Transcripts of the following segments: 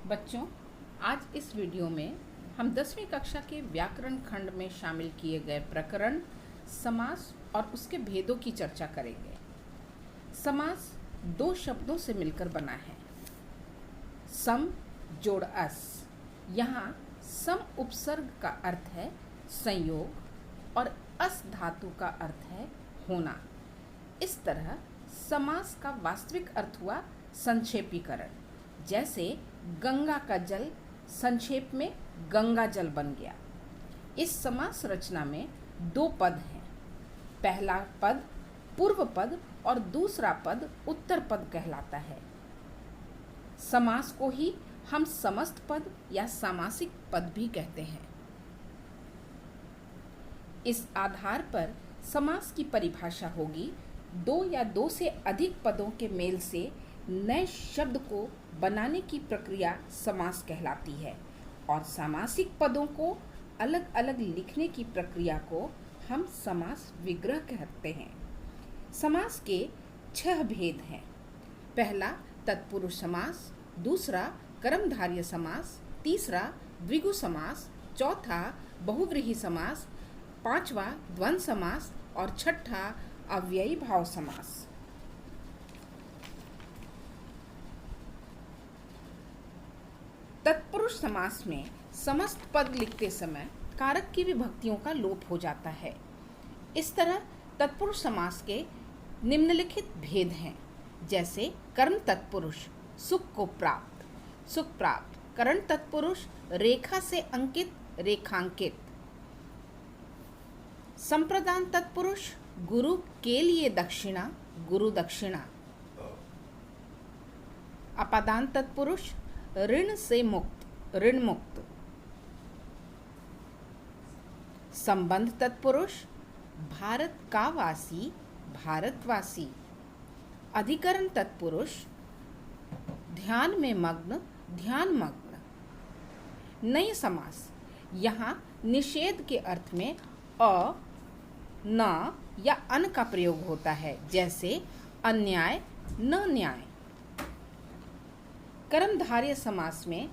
बच्चों, आज इस वीडियो में हम 10वीं कक्षा के व्याकरण खंड में शामिल किए गए प्रकरण समास और उसके भेदों की चर्चा करेंगे। समास दो शब्दों से मिलकर बना है। सम जोड़ अस। यहाँ सम उपसर्ग का अर्थ है संयोग और अस धातु का अर्थ है होना। इस तरह समास का वास्तविक अर्थ हुआ संक्षेपीकरण। जैसे गंगा का जल संक्षेप में गंगा जल बन गया। इस समास रचना में दो पद हैं। पहला पद पूर्व पद और दूसरा पद उत्तर पद कहलाता है। समास को ही हम समस्त पद या सामासिक पद भी कहते हैं। इस आधार पर समास की परिभाषा होगी दो या दो से अधिक पदों के मेल से नए शब्द को बनाने की प्रक्रिया समास कहलाती है और सामासिक पदों को अलग अलग लिखने की प्रक्रिया को हम समास विग्रह कहते हैं। समास के 6 भेद हैं। पहला तत्पुरुष समास, दूसरा कर्मधारय समास, तीसरा द्विगु समास, चौथा बहुव्रीहि समास, पांचवा द्वंद्व समास और छठा अव्ययी भाव समास। तत्पुरुष समास में समस्त पद लिखते समय कारक की विभक्तियों का लोप हो जाता है। इस तरह तत्पुरुष समास के निम्नलिखित भेद हैं। जैसे कर्म तत्पुरुष सुख को प्राप्त, सुख प्राप्त। करण तत्पुरुष रेखा से अंकित, रेखांकित। संप्रदान तत्पुरुष गुरु के लिए दक्षिणा, गुरु दक्षिणा। अपादान तत्पुरुष ऋण से मुक्त, ऋण मुक्त। संबंध तत्पुरुष भारत का वासी, भारतवासी। अधिकरण तत्पुरुष ध्यान में मग्न, ध्यान मग्न। नए समास यहाँ निषेध के अर्थ में अ, न या अन का प्रयोग होता है। जैसे अन्याय, न न्याय। कर्मधारय समास में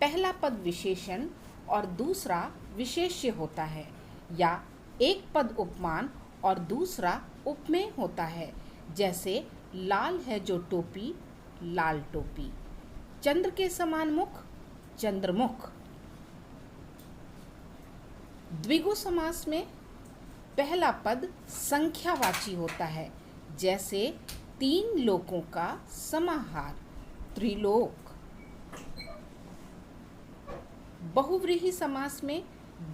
पहला पद विशेषण और दूसरा विशेष्य होता है, या एक पद उपमान और दूसरा उपमेय होता है। जैसे लाल है जो टोपी, लाल टोपी। चंद्र के समान मुख, चंद्रमुख। द्विगु समास में पहला पद संख्यावाची होता है। जैसे 3 लोकों का समाहार, त्रिलोक। बहुव्रीहि समास में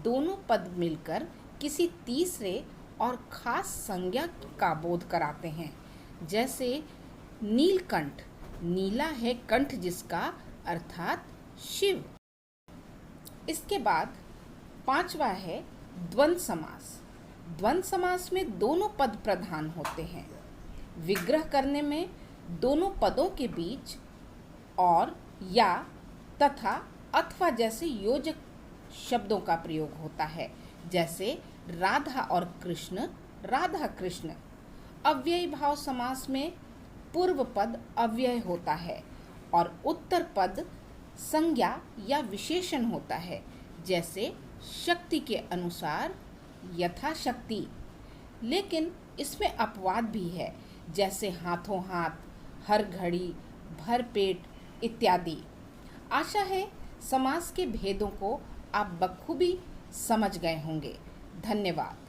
दोनों पद मिलकर किसी तीसरे और खास संज्ञा का बोध कराते हैं। जैसे नीलकंठ, नीला है कंठ जिसका, अर्थात शिव। इसके बाद पांचवा है द्वंद्व समास। द्वंद्व समास में दोनों पद प्रधान होते हैं। विग्रह करने में दोनों पदों के बीच और, या, तथा, अथवा जैसे योजक शब्दों का प्रयोग होता है। जैसे राधा और कृष्ण, राधा कृष्ण। अव्ययी भाव समास में पूर्व पद अव्यय होता है और उत्तर पद संज्ञा या विशेषण होता है। जैसे शक्ति के अनुसार, यथाशक्ति। लेकिन इसमें अपवाद भी है। जैसे हाथों हाथ, हर घड़ी, भर पेट इत्यादि। आशा है समास के भेदों को आप बखूबी समझ गए होंगे। धन्यवाद।